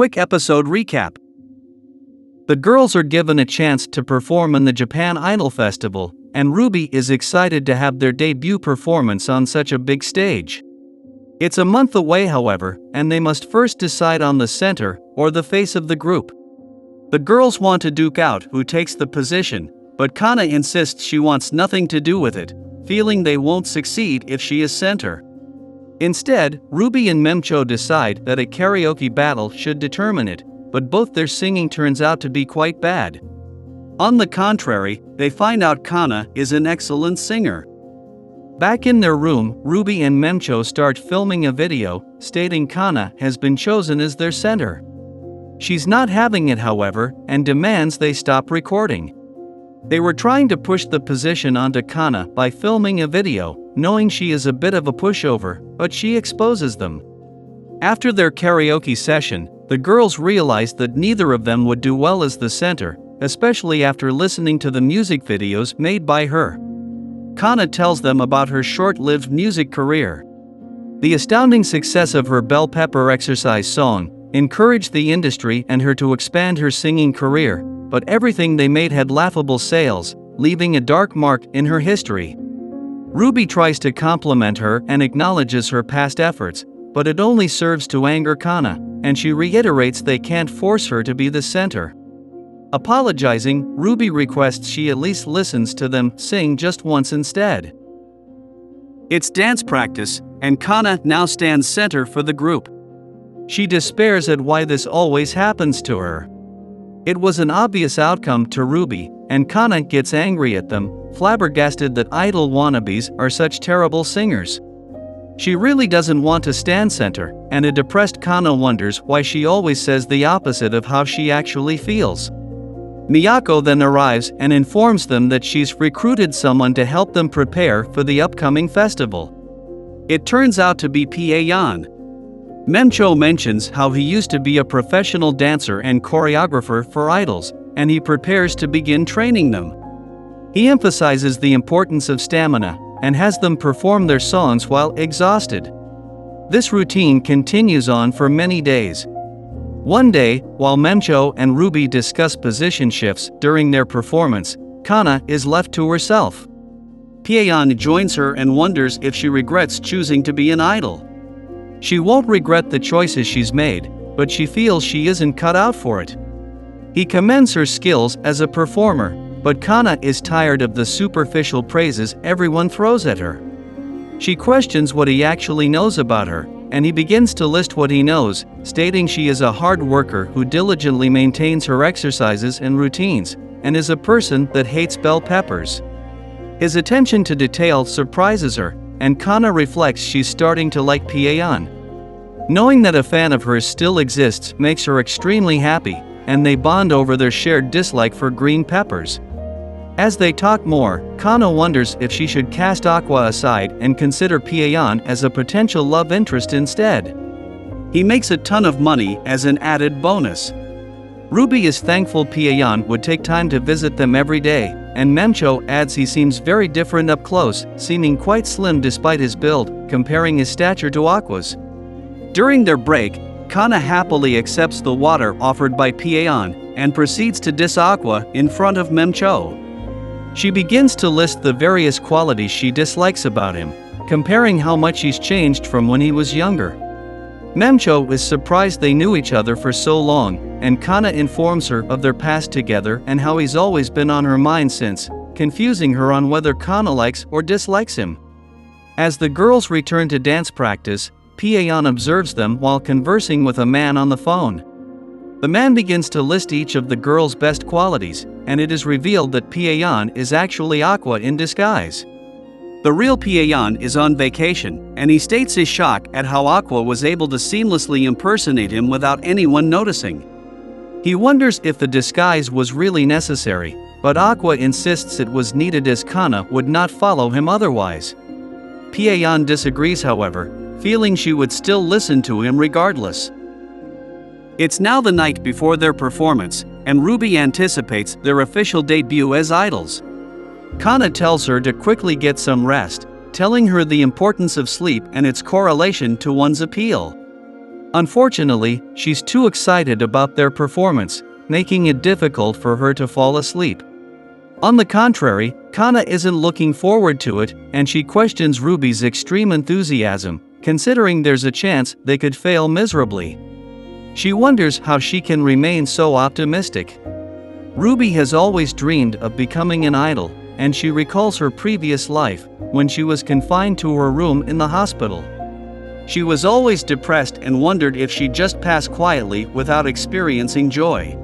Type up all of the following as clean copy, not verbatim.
Quick episode recap. The girls are given a chance to perform in the Japan Idol Festival, and Ruby is excited to have their debut performance on such a big stage. It's a month away, however, and they must first decide on the center, or the face of the group. The girls want to duke out who takes the position, but Kana insists she wants nothing to do with it, feeling they won't succeed if she is center. Instead, Ruby and Memcho decide that a karaoke battle should determine it, but both their singing turns out to be quite bad. On the contrary, they find out Kana is an excellent singer. Back in their room, Ruby and Memcho start filming a video, stating Kana has been chosen as their center. She's not having it, however, and demands they stop recording. They were trying to push the position onto Kana by filming a video, knowing she is a bit of a pushover, but she exposes them. After their karaoke session, the girls realize that neither of them would do well as the center, especially after listening to the music videos made by her. Kana tells them about her short-lived music career. The astounding success of her bell pepper exercise song encouraged the industry and her to expand her singing career, but everything they made had laughable sales, leaving a dark mark in her history. Ruby tries to compliment her and acknowledges her past efforts, but it only serves to anger Kana, and she reiterates they can't force her to be the center. Apologizing, Ruby requests she at least listens to them sing just once instead. It's dance practice, and Kana now stands center for the group. She despairs at why this always happens to her. It was an obvious outcome to Ruby, and Kana gets angry at them, flabbergasted that idol wannabes are such terrible singers. She really doesn't want to stand center, and a depressed Kana wonders why she always says the opposite of how she actually feels. Miyako then arrives and informs them that she's recruited someone to help them prepare for the upcoming festival. It turns out to be Payan. Memcho mentions how he used to be a professional dancer and choreographer for idols, and he prepares to begin training them. He emphasizes the importance of stamina and has them perform their songs while exhausted. This routine continues on for many days. One day, while Memcho and Ruby discuss position shifts during their performance, Kana is left to herself. Payan joins her and wonders if she regrets choosing to be an idol. She won't regret the choices she's made, but she feels she isn't cut out for it. He commends her skills as a performer, but Kana is tired of the superficial praises everyone throws at her. She questions what he actually knows about her, and he begins to list what he knows, stating she is a hard worker who diligently maintains her exercises and routines, and is a person that hates bell peppers. His attention to detail surprises her, and Kana reflects she's starting to like Payan. Knowing that a fan of hers still exists makes her extremely happy, and they bond over their shared dislike for green peppers. As they talk more, Kana wonders if she should cast Aqua aside and consider Payan as a potential love interest instead. He makes a ton of money as an added bonus. Ruby is thankful Payan would take time to visit them every day, and Memcho adds he seems very different up close, seeming quite slim despite his build, comparing his stature to Aqua's. During their break, Kana happily accepts the water offered by Payan and proceeds to diss Aqua in front of Memcho. She begins to list the various qualities she dislikes about him, comparing how much he's changed from when he was younger. Memcho is surprised they knew each other for so long, and Kana informs her of their past together and how he's always been on her mind since, confusing her on whether Kana likes or dislikes him. As the girls return to dance practice, Payan observes them while conversing with a man on the phone. The man begins to list each of the girls' best qualities, and it is revealed that Payan is actually Aqua in disguise. The real Payan is on vacation, and he states his shock at how Aqua was able to seamlessly impersonate him without anyone noticing. He wonders if the disguise was really necessary, but Aqua insists it was needed as Kana would not follow him otherwise. Payan disagrees, however, feeling she would still listen to him regardless. It's now the night before their performance, and Ruby anticipates their official debut as idols. Kana tells her to quickly get some rest, telling her the importance of sleep and its correlation to one's appeal. Unfortunately, she's too excited about their performance, making it difficult for her to fall asleep. On the contrary, Kana isn't looking forward to it, and she questions Ruby's extreme enthusiasm, considering there's a chance they could fail miserably. She wonders how she can remain so optimistic. Ruby has always dreamed of becoming an idol, and she recalls her previous life, when she was confined to her room in the hospital. She was always depressed and wondered if she'd just pass quietly without experiencing joy.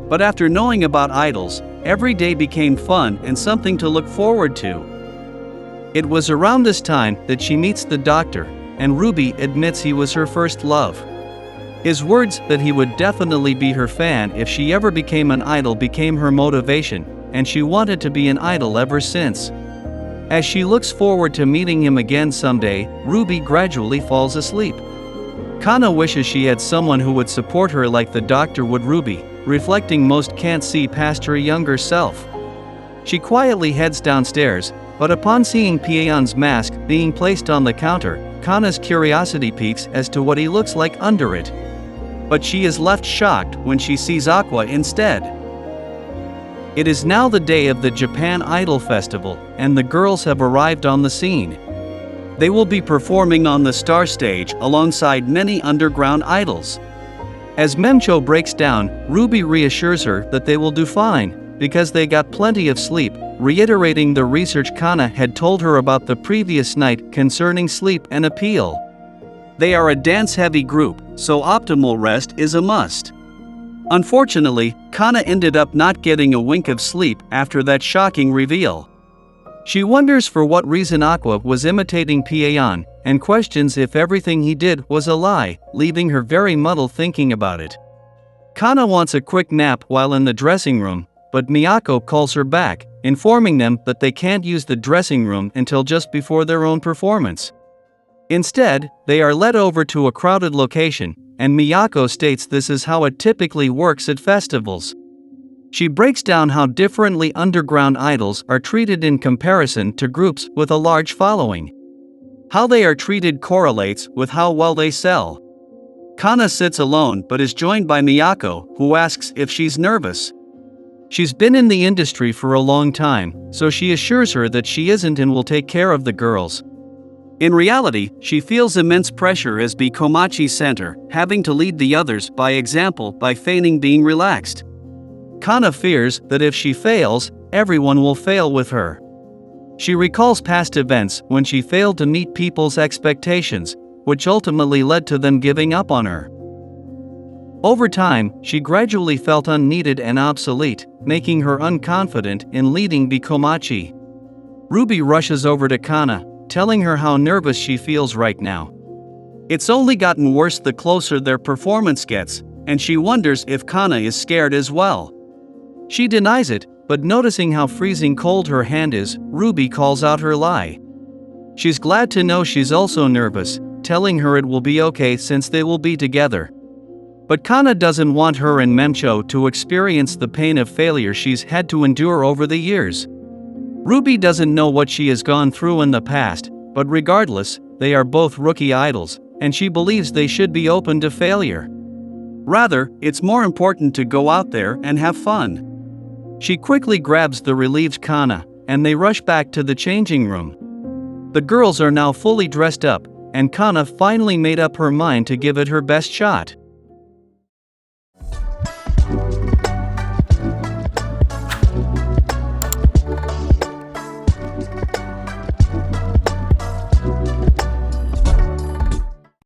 But after knowing about idols, every day became fun and something to look forward to. It was around this time that she meets the doctor, and Ruby admits he was her first love. His words that he would definitely be her fan if she ever became an idol became her motivation, and she wanted to be an idol ever since. As she looks forward to meeting him again someday, Ruby gradually falls asleep. Kana wishes she had someone who would support her like the doctor would Ruby, reflecting most can't see past her younger self. She quietly heads downstairs, but upon seeing Pyeon's mask being placed on the counter, Kana's curiosity peaks as to what he looks like under it. But she is left shocked when she sees Aqua instead. It is now the day of the Japan Idol Festival, and the girls have arrived on the scene. They will be performing on the star stage alongside many underground idols. As Memcho breaks down, Ruby reassures her that they will do fine, because they got plenty of sleep, reiterating the research Kana had told her about the previous night concerning sleep and appeal. They are a dance-heavy group, so optimal rest is a must. Unfortunately, Kana ended up not getting a wink of sleep after that shocking reveal. She wonders for what reason Aqua was imitating Pyeon, and questions if everything he did was a lie, leaving her very muddled thinking about it. Kana wants a quick nap while in the dressing room, but Miyako calls her back, informing them that they can't use the dressing room until just before their own performance. Instead, they are led over to a crowded location, and Miyako states this is how it typically works at festivals. She breaks down how differently underground idols are treated in comparison to groups with a large following. How they are treated correlates with how well they sell. Kana sits alone but is joined by Miyako, who asks if she's nervous. She's been in the industry for a long time, so she assures her that she isn't and will take care of the girls. In reality, she feels immense pressure as the Komachi center, having to lead the others by example by feigning being relaxed. Kana fears that if she fails, everyone will fail with her. She recalls past events when she failed to meet people's expectations, which ultimately led to them giving up on her. Over time, she gradually felt unneeded and obsolete, making her unconfident in leading the Komachi. Ruby rushes over to Kana, telling her how nervous she feels right now. It's only gotten worse the closer their performance gets, and she wonders if Kana is scared as well. She denies it, but noticing how freezing cold her hand is, Ruby calls out her lie. She's glad to know she's also nervous, telling her it will be okay since they will be together. But Kana doesn't want her and Memcho to experience the pain of failure she's had to endure over the years. Ruby doesn't know what she has gone through in the past, but regardless, they are both rookie idols, and she believes they should be open to failure. Rather, it's more important to go out there and have fun. She quickly grabs the relieved Kana, and they rush back to the changing room. The girls are now fully dressed up, and Kana finally made up her mind to give it her best shot.